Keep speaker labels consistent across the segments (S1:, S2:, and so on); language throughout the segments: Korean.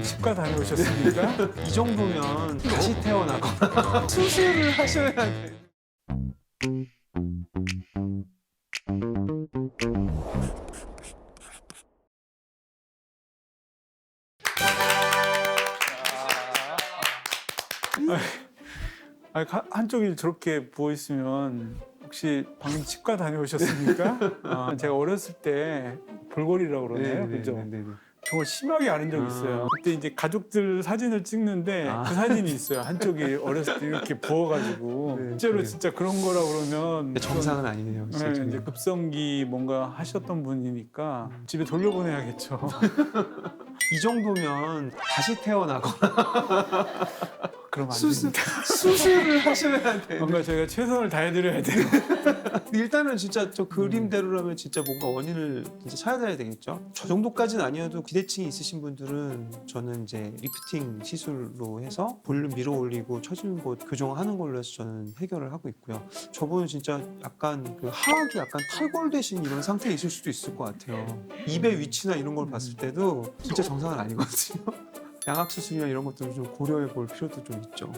S1: 치과 다녀오셨습니까?
S2: 이 정도면 다시 태어나거나 수술을 하셔야 돼.
S1: 한쪽이 저렇게 부어 있으면 혹시 방금 치과 다녀오셨습니까? 제가 어렸을 때 볼골이라고 그러나요? 그죠? 정말 심하게 앓은 적이 있어요. 그때 이제 가족들 사진을 찍는데 그 사진이 있어요. 한쪽이 어렸을 때 이렇게 부어가지고 실제로 진짜 그런 거라 그러면
S2: 정상은 아니네요.
S1: 네, 이제 급성기 뭔가 하셨던 분이니까 집에 돌려보내야겠죠.
S2: 이 정도면 다시 태어나거나
S1: 그럼 안 됩니다.
S2: 수술을 하셔야 돼.
S1: 뭔가 저희가 최선을 다해드려야 돼요.
S2: 일단은 진짜 저 그림대로라면 진짜 뭔가 원인을 진짜 찾아야 되겠죠. 저 정도까지는 아니어도 기대증이 있으신 분들은 저는 이제 리프팅 시술로 해서 볼륨 밀어 올리고 처지는 곳 교정하는 걸로 해서 저는 해결을 하고 있고요. 저분은 진짜 약간 그 하악이 약간 탈골되신 이런 상태에 있을 수도 있을 것 같아요. 입의 위치나 이런 걸 봤을 때도 진짜 정상은 아니거든요. 양악 수술이나 이런 것들을 좀 고려해 볼 필요도 좀 있죠.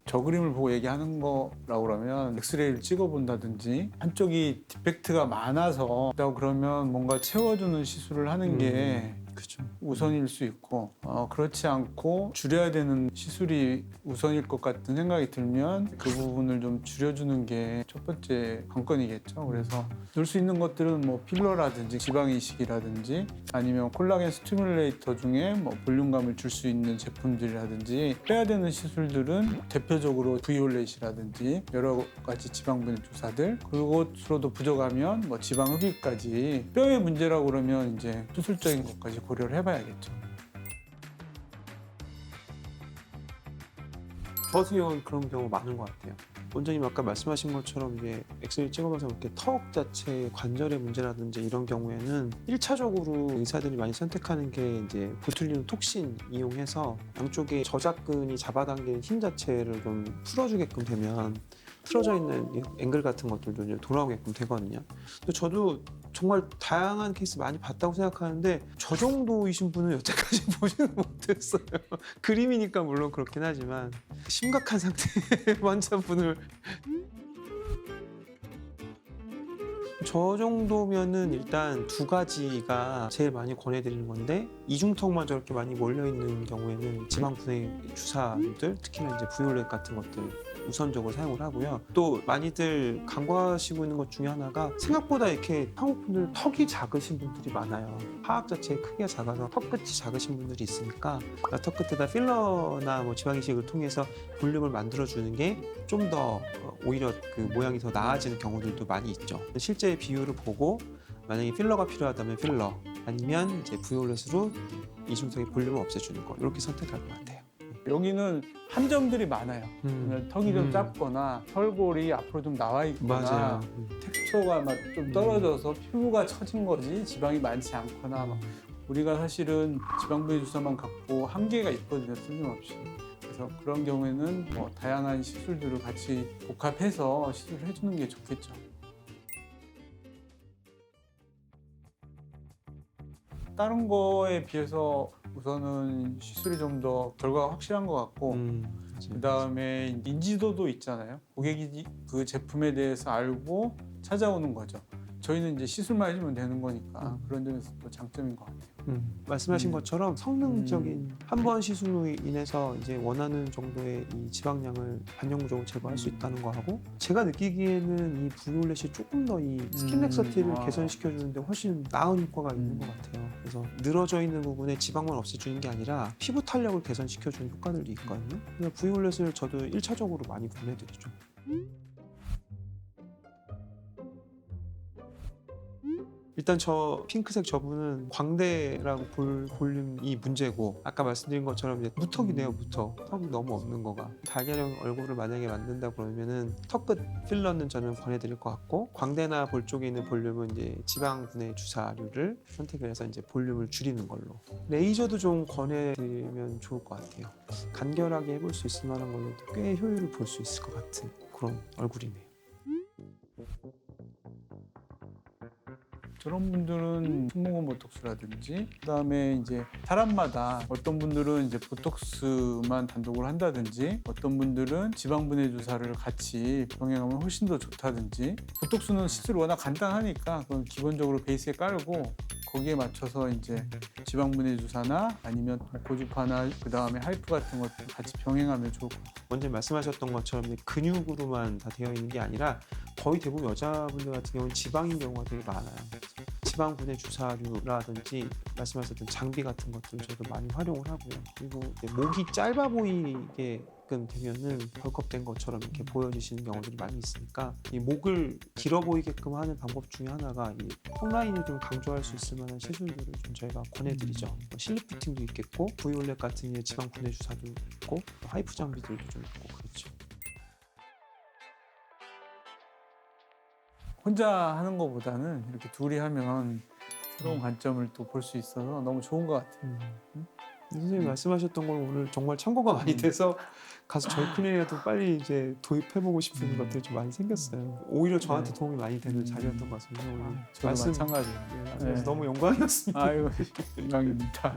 S1: 저 그림을 보고 얘기하는 거라고 그러면 엑스레이를 찍어본다든지 한쪽이 디펙트가 많아서 그렇다고 그러면 뭔가 채워주는 시술을 하는 게
S2: 그렇죠.
S1: 우선일 수 있고 그렇지 않고 줄여야 되는 시술이 우선일 것 같은 생각이 들면 그 부분을 좀 줄여주는 게 첫 번째 관건이겠죠. 그래서 넣을 수 있는 것들은 뭐 필러라든지 지방 이식이라든지 아니면 콜라겐 스티뮬레이터 중에 뭐 볼륨감을 줄 수 있는 제품들이라든지 빼야 되는 시술들은 대표적으로 V올렛이라든지 여러 가지 지방분해 주사들 그것으로도 부족하면 뭐 지방 흡입까지 뼈의 문제라고 그러면 이제 수술적인 것까지 고려를 해봐야겠죠.
S2: 저 같은 경우는 그런 경우 많은 것 같아요. 원장님 아까 말씀하신 것처럼 이게 엑스레이 찍어봐서 이렇게 턱 자체 관절의 문제라든지 이런 경우에는 1차적으로 의사들이 많이 선택하는 게 이제 보툴리눔 톡신 이용해서 양쪽에 저작근이 잡아당기는 힘 자체를 좀 풀어주게끔 되면 틀어져 있는 앵글 같은 것들도 이제 돌아오게끔 되거든요. 근데 저도 정말 다양한 케이스 많이 봤다고 생각하는데 저 정도이신 분은 여태까지 보지는 못했어요. 그림이니까 물론 그렇긴 하지만 심각한 상태의 환자분을 저 정도면은 일단 두 가지가 제일 많이 권해드리는 건데 이중턱만 저렇게 많이 몰려있는 경우에는 지방 분해 주사들 특히나 이제 부위올렛 같은 것들 우선적으로 사용을 하고요. 또 많이들 간과하시고 있는 것 중에 하나가 생각보다 이렇게 한국분들 턱이 작으신 분들이 많아요. 하악 자체의 크기가 작아서 턱 끝이 작으신 분들이 있으니까 턱 끝에다 필러나 뭐 지방 이식을 통해서 볼륨을 만들어주는 게 좀 더 오히려 그 모양이 더 나아지는 경우들도 많이 있죠. 실제 비율을 보고 만약에 필러가 필요하다면 필러 아니면 이제 V올렛으로 이중턱의 볼륨을 없애주는 거 이렇게 선택할 것 같아요.
S1: 여기는 함정들이 많아요. 턱이 좀 짧거나 혈골이 앞으로 좀 나와 있거나
S2: 맞아요.
S1: 텍스처가 막 좀 떨어져서 피부가 처진 거지 지방이 많지 않거나 막 우리가 사실은 지방분해 주사만 갖고 한계가 있거든요. 틀림없이. 그래서 그런 경우에는 뭐 다양한 시술들을 같이 복합해서 시술을 해주는 게 좋겠죠. 다른 거에 비해서 우선은 시술이 좀 더 결과가 확실한 것 같고 그 다음에 인지도도 있잖아요. 고객이 그 제품에 대해서 알고 찾아오는 거죠. 저희는 이제 시술만 해주면 되는 거니까 그런 점에서 또 장점인 것 같아요.
S2: 말씀하신 것처럼 성능적인 한 번 시술로 인해서 이제 원하는 정도의 이 지방량을 반영구적으로 제거할 수 있다는 거하고 제가 느끼기에는 이 V올렛이 조금 더 이 스킨 렉서티를 개선시켜 주는데 훨씬 나은 효과가 있는 것 같아요. 그래서 늘어져 있는 부분에 지방만 없애주는 게 아니라 피부 탄력을 개선시켜 주는 효과들이 있거든요. 그래서 V올렛을 저도 1차적으로 많이 권해드리죠. 일단 저 핑크색 저분은 광대랑 볼륨이 문제고 아까 말씀드린 것처럼 이제 무턱이네요. 무턱 턱이 너무 없는 거가 달걀형 얼굴을 만약에 만든다 그러면은 턱끝 필러는 저는 권해드릴 것 같고 광대나 볼 쪽에 있는 볼륨은 이제 지방 분해 주사류를 선택을 해서 이제 볼륨을 줄이는 걸로 레이저도 좀 권해드리면 좋을 것 같아요. 간결하게 해볼 수 있을 만한 걸로 꽤 효율을 볼 수 있을 것 같은 그런 얼굴이네요.
S1: 저런 분들은 승모근 보톡스라든지 그다음에 이제 사람마다 어떤 분들은 이제 보톡스만 단독으로 한다든지 어떤 분들은 지방분해 주사를 같이 병행하면 훨씬 더 좋다든지 보톡스는 시술이 워낙 간단하니까 그건 기본적으로 베이스에 깔고 거기에 맞춰서 이제 지방분해 주사나 아니면 고주파나 그다음에 하이프 같은 것들 같이 병행하면 좋을 것 같아요.
S2: 먼저 말씀하셨던 것처럼 이제 근육으로만 다 되어 있는 게 아니라 거의 대부분 여자분들 같은 경우는 지방인 경우가 되게 많아요. 지방 분해 주사류라든지 말씀하셨던 장비 같은 것들 저도 많이 활용을 하고요. 그리고 이제 목이 짧아 보이게끔 되면은 벌크업된 것처럼 이렇게 보여지시는 경우들이 많이 있으니까 이 목을 길어 보이게끔 하는 방법 중에 하나가 이 턱라인을 좀 강조할 수 있을 만한 시술들을 좀 저희가 권해드리죠. 뭐 실리프팅도 있겠고 V올렛 같은 게 지방 분해 주사도 있고 하이프 장비들도 좀 있고 그렇죠.
S1: 혼자 하는 것보다는 이렇게 둘이 하면 새로운 관점을 또 볼 수 있어서 너무 좋은 것 같아요.
S2: 선생님 말씀하셨던 걸 오늘 정말 참고가 많이 돼서 가서 저희 클리닉에도 빨리 이제 도입해보고 싶은 것들이 좀 많이 생겼어요. 오히려 저한테 도움이 많이 되는 자리였던 것 같습니다. 오늘
S1: 저도 마찬가지예요.
S2: 네, 너무 영광이었습니다.
S1: 아유, 영광입니다.